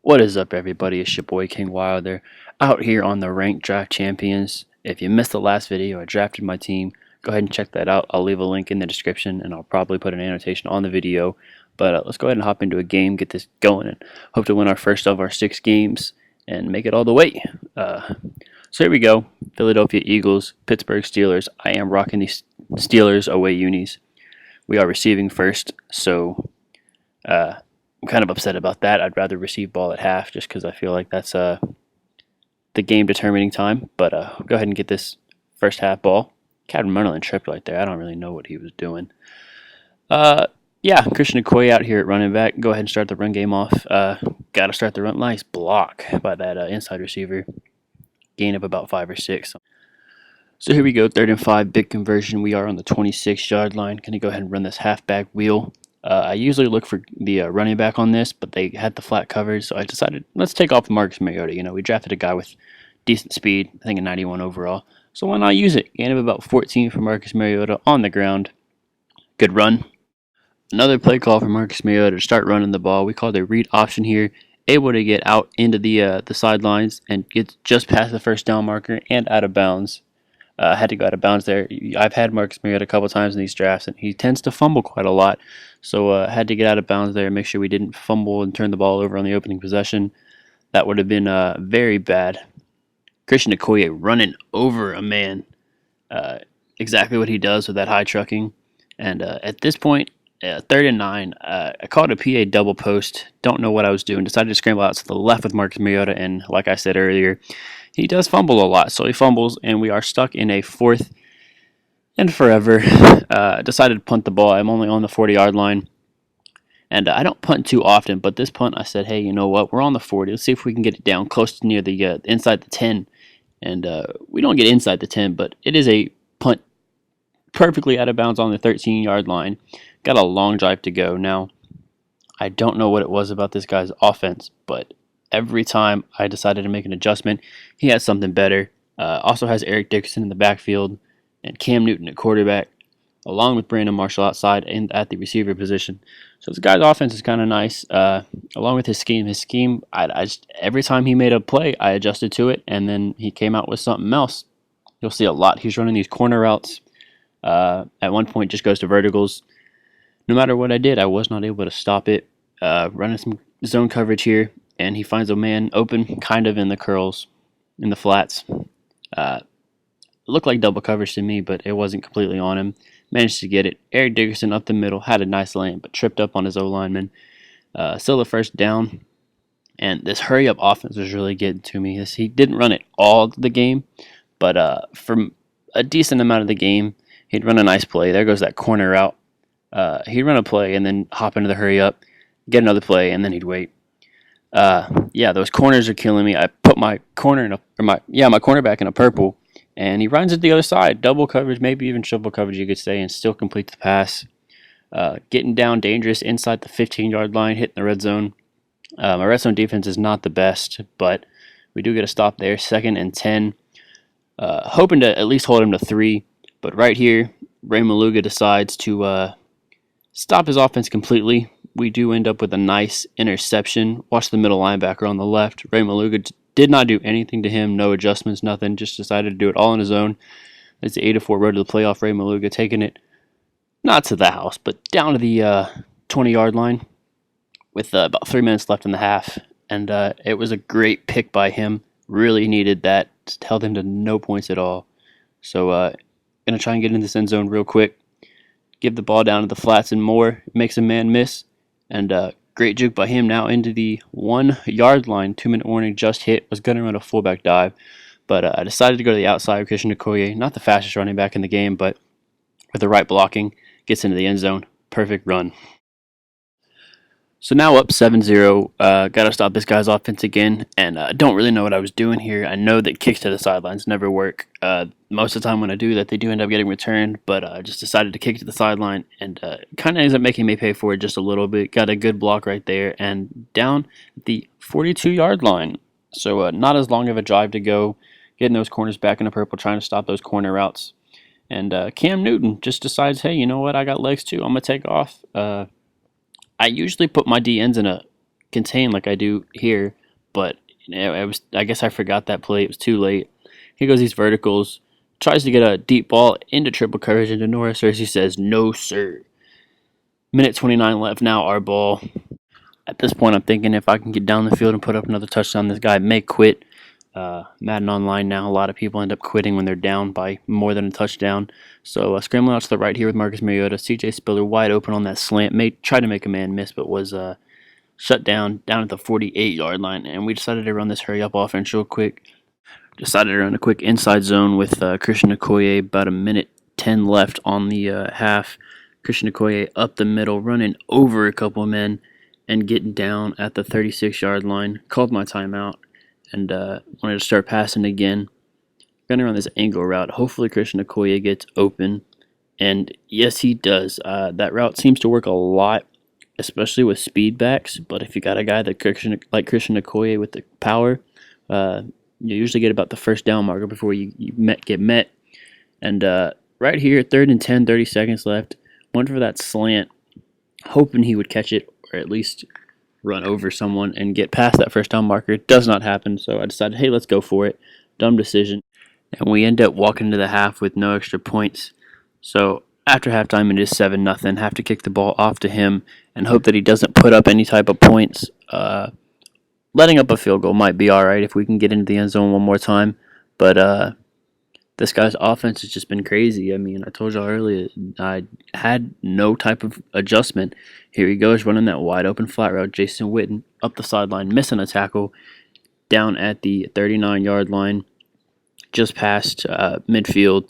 What is up, everybody? It's your boy King Wilder out here on the Ranked Draft Champions. If you missed the last video, I drafted my team. Go ahead and check that out. I'll leave a link in the description and I'll probably put an annotation on the video. But let's go ahead and hop into a game, get this going, and hope to win our first of our 6 games and make it all the way. So here we go. Philadelphia Eagles, Pittsburgh Steelers. I am rocking these Steelers away unis. We are receiving first, so I'm kind of upset about that. I'd rather receive ball at half just because I feel like that's the game determining time. But go ahead and get this first half ball. Captain Munderland tripped right there. I don't really know what he was doing. Yeah, Christian Okoye out here at running back. Go ahead and start the run game off. Got to start the run. Nice block by that inside receiver. Gain of about 5 or 6. So here we go, 3rd and 5, big conversion. We are on the 26-yard line. Going to go ahead and run this halfback wheel. I usually look for the running back on this, but they had the flat coverage, so I decided let's take off Marcus Mariota. You know, we drafted a guy with decent speed, I think a 91 overall, so why not use it? Gain of about 14 for Marcus Mariota on the ground. Good run. Another play call for Marcus Mariota to start running the ball. We called a read option here, able to get out into the sidelines and get just past the first down marker and out of bounds. Had to go out of bounds there. I've had Marcus Mariota a couple times in these drafts, and he tends to fumble quite a lot. So had to get out of bounds there, make sure we didn't fumble and turn the ball over on the opening possession. That would have been very bad. Christian Okoye running over a man. Exactly what he does with that high trucking. And at this point, 3rd and 9, I called a PA double post. Don't know what I was doing. Decided to scramble out to the left with Marcus Mariota, and like I said earlier, he does fumble a lot, so he fumbles, and we are stuck in a 4th and forever. Decided to punt the ball. I'm only on the 40-yard line, and I don't punt too often, but this punt, I said, hey, you know what? We're on the 40. Let's see if we can get it down close to near the inside the 10. And we don't get inside the 10, but it is a punt perfectly out of bounds on the 13-yard line. Got a long drive to go. Now, I don't know what it was about this guy's offense, but every time I decided to make an adjustment, he has something better. Also has Eric Dickerson in the backfield and Cam Newton at quarterback, along with Brandon Marshall outside and at the receiver position. So this guy's offense is kind of nice, along with his scheme. His scheme, I just, every time he made a play, I adjusted to it, and then he came out with something else. You'll see a lot. He's running these corner routes. At one point, just goes to verticals. No matter what I did, I was not able to stop it. Running some zone coverage here, and he finds a man open, kind of in the curls, in the flats. Looked like double coverage to me, but it wasn't completely on him. Managed to get it. Eric Dickerson up the middle, had a nice lane, but tripped up on his O-lineman. Still the first down, and this hurry-up offense was really getting to me. He didn't run it all the game, but for a decent amount of the game, he'd run a nice play. There goes that corner route. He'd run a play and then hop into the hurry-up, get another play, and then he'd wait. Yeah, those corners are killing me. I put my my cornerback in a purple, and he runs it the other side, double coverage, maybe even triple coverage, you could say, and still completes the pass. Getting down dangerous inside the 15-yard line, hitting the red zone. My red zone defense is not the best, but we do get a stop there. 2nd and 10, hoping to at least hold him to 3, but right here, Ray Maluga decides to stop his offense completely. We do end up with a nice interception. Watch the middle linebacker on the left. Ray Maluga did not do anything to him. No adjustments, nothing. Just decided to do it all on his own. It's the 8-4 road to the playoff. Ray Maluga taking it not to the house, but down to the 20-yard line with about 3 minutes left in the half. And it was a great pick by him. Really needed that. Just held him to no points at all. So going to try and get in this end zone real quick. Give the ball down to the flats and more. Makes a man miss. And great juke by him now into the 1-yard line. 2-minute warning just hit. Was going to run a fullback dive. But I decided to go to the outside. Christian Okoye, not the fastest running back in the game, but with the right blocking, gets into the end zone. Perfect run. So now up 7-0, got to stop this guy's offense again, and I don't really know what I was doing here. I know that kicks to the sidelines never work. Most of the time when I do that, they do end up getting returned, but I just decided to kick to the sideline, and kind of ends up making me pay for it just a little bit. Got a good block right there, and down at the 42-yard line. So not as long of a drive to go, getting those corners back in the purple, trying to stop those corner routes. And Cam Newton just decides, hey, you know what, I got legs too, I'm going to take off. I usually put my DNs in a contain like I do here, but I guess I forgot that play. It was too late. He goes these verticals, tries to get a deep ball into triple coverage into Norris. He says, "No, sir." Minute 29 left now, our ball. At this point, I'm thinking if I can get down the field and put up another touchdown, this guy may quit. Madden Online now, a lot of people end up quitting when they're down by more than a touchdown. So scrambling out to the right here with Marcus Mariota. CJ Spiller wide open on that slant. Tried to make a man miss, but was shut down at the 48-yard line. And we decided to run this hurry-up offense real quick. Decided to run a quick inside zone with Christian Okoye. About a minute 10 left on the half. Christian Okoye up the middle, running over a couple of men and getting down at the 36-yard line. Called my timeout and wanted to start passing again. Gonna run this angle route. Hopefully Christian Okoye gets open. And yes, he does. That route seems to work a lot, especially with speed backs. But if you got a guy like Christian Okoye with the power, you usually get about the first down marker before you get met. And right here, 3rd and 10, 30 seconds left. Went for that slant, hoping he would catch it or at least run over someone and get past that first down marker. It does not happen, so I decided, hey, let's go for it. Dumb decision. And we end up walking into the half with no extra points. So after halftime, it is 7-0. Have to kick the ball off to him and hope that he doesn't put up any type of points. Letting up a field goal might be all right if we can get into the end zone one more time. But this guy's offense has just been crazy. I mean, I told y'all earlier, I had no type of adjustment. Here he goes, running that wide open flat route. Jason Witten up the sideline, missing a tackle down at the 39-yard line, just past midfield.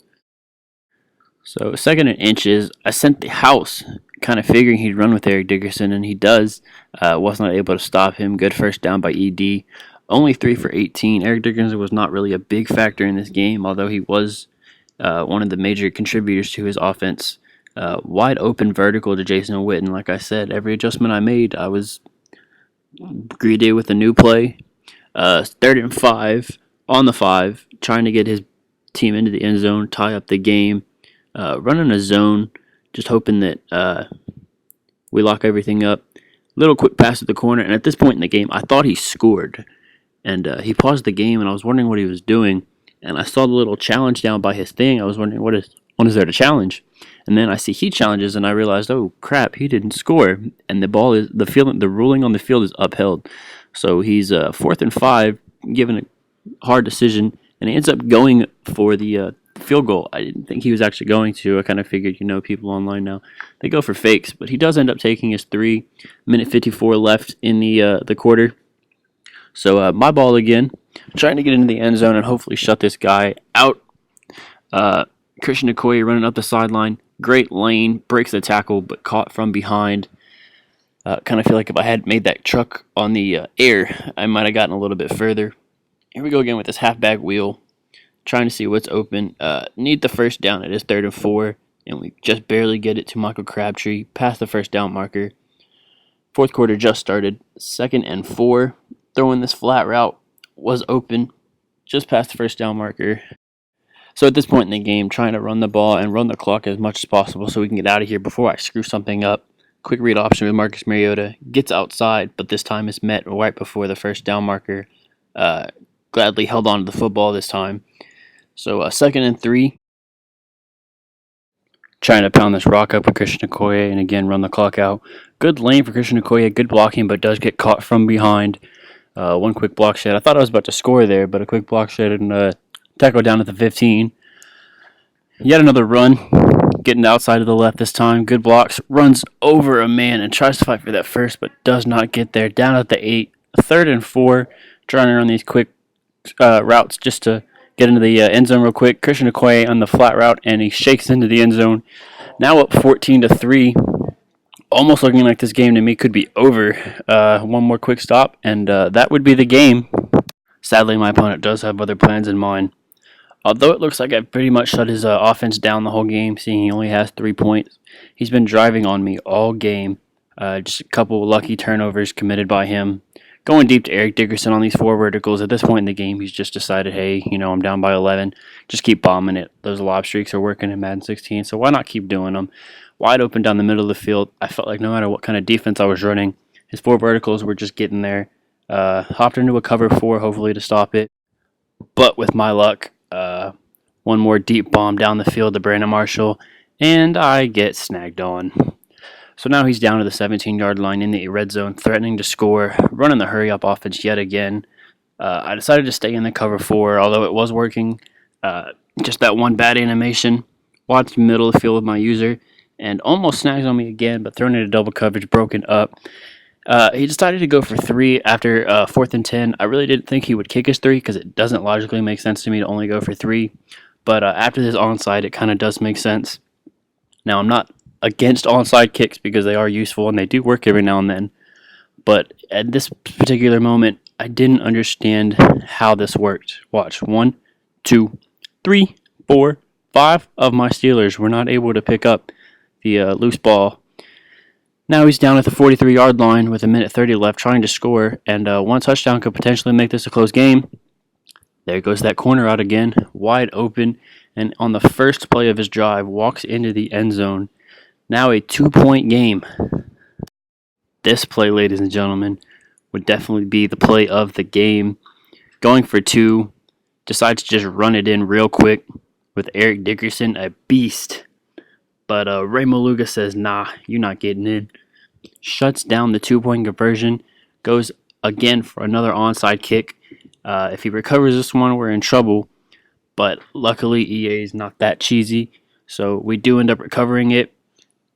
So 2nd and inches. I sent the house, kind of figuring he'd run with Eric Dickerson, and he does. Was not able to stop him. Good first down by ED. Only 3 for 18. Eric Dickerson was not really a big factor in this game, although he was one of the major contributors to his offense. Wide open vertical to Jason Witten. Like I said, every adjustment I made, I was greedy with a new play. 3rd and 5 on the 5, trying to get his team into the end zone, tie up the game. Running a zone, just hoping that we lock everything up. Little quick pass to the corner, and at this point in the game, I thought he scored. And he paused the game, and I was wondering what he was doing. And I saw the little challenge down by his thing. I was wondering, what is there to challenge? And then I see he challenges, and I realized, oh crap, he didn't score. And the ruling on the field is upheld. So he's 4th and 5, given a hard decision, and he ends up going for the field goal. I didn't think he was actually going to. I kind of figured, people online now, they go for fakes, but he does end up taking his 3. Minute 54 left in the quarter. So my ball again, trying to get into the end zone and hopefully shut this guy out. Christian Okoye running up the sideline. Great lane, breaks the tackle, but caught from behind. Kind of feel like if I had made that truck on the air, I might have gotten a little bit further. Here we go again with this halfback wheel, trying to see what's open. Need the first down. It is 3rd and 4, and we just barely get it to Michael Crabtree, past the first down marker. 4th quarter just started. 2nd and 4. Throwing this flat route, was open, just past the first down marker. So at this point in the game, trying to run the ball and run the clock as much as possible so we can get out of here before I screw something up. Quick read option with Marcus Mariota. Gets outside, but this time is met right before the first down marker. Gladly held on to the football this time. So 2nd and 3. Trying to pound this rock up with Christian Okoye and again run the clock out. Good lane for Christian Okoye. Good blocking, but does get caught from behind. One quick block shed. I thought I was about to score there, but a quick block shed and tackle down at the 15. Yet another run. Getting outside of the left this time. Good blocks. Runs over a man and tries to fight for that first, but does not get there. Down at the 8. 3rd and 4. Trying to run these quick routes just to get into the end zone real quick. Christian Okoye on the flat route, and he shakes into the end zone. Now up 14-3. Almost looking like this game to me could be over. One more quick stop, and that would be the game. Sadly, my opponent does have other plans in mind. Although it looks like I've pretty much shut his offense down the whole game, seeing he only has 3 points. He's been driving on me all game. Just a couple lucky turnovers committed by him. Going deep to Eric Dickerson on these 4 verticals. At this point in the game, he's just decided, hey, I'm down by 11. Just keep bombing it. Those lob streaks are working in Madden 16, so why not keep doing them? Wide open down the middle of the field. I felt like no matter what kind of defense I was running, His 4 verticals were just getting there. Hopped into a cover 4, hopefully to stop it. But with my luck, one more deep bomb down the field to Brandon Marshall, and I get snagged on. So now he's down to the 17-yard line in the red zone, threatening to score, running the hurry-up offense yet again. I decided to stay in the cover 4, although it was working. Just that one bad animation. Watched the middle of the field with my user, and almost snags on me again, but thrown into double coverage, broken up. He decided to go for 3 after 4th and 10. I really didn't think he would kick his 3 because it doesn't logically make sense to me to only go for 3. But after this onside, it kind of does make sense. Now, I'm not against onside kicks because they are useful and they do work every now and then. But at this particular moment, I didn't understand how this worked. Watch. 1, 2, 3, 4, 5 of my Steelers were not able to pick up the loose ball. Now he's down at the 43-yard line with 1:30 left trying to score, and one touchdown could potentially make this a close game. There goes that corner out again, wide open, and on the first play of his drive, walks into the end zone. Now a 2-point game. This play, ladies and gentlemen, would definitely be the play of the game. Going for 2, decides to just run it in real quick with Eric Dickerson, a beast. But Ray Maluga says, nah, you're not getting in. Shuts down the 2-point conversion. Goes again for another onside kick. If he recovers this one, we're in trouble. But luckily, EA is not that cheesy. So we do end up recovering it.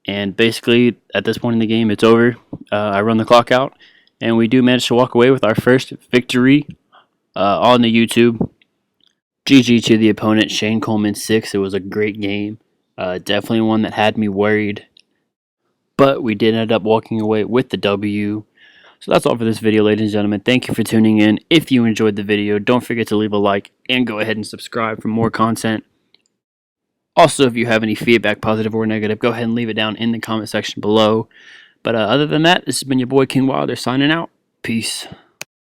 And basically, at this point in the game, it's over. I run the clock out. And we do manage to walk away with our first victory on the YouTube. GG to the opponent, Shane Coleman 6. It was a great game. Definitely one that had me worried. But we did end up walking away with the W. So that's all for this video, ladies and gentlemen. Thank you for tuning in. If you enjoyed the video, don't forget to leave a like and go ahead and subscribe for more content. Also, if you have any feedback, positive or negative, go ahead and leave it down in the comment section below. But other than that, this has been your boy King Wilder signing out. Peace.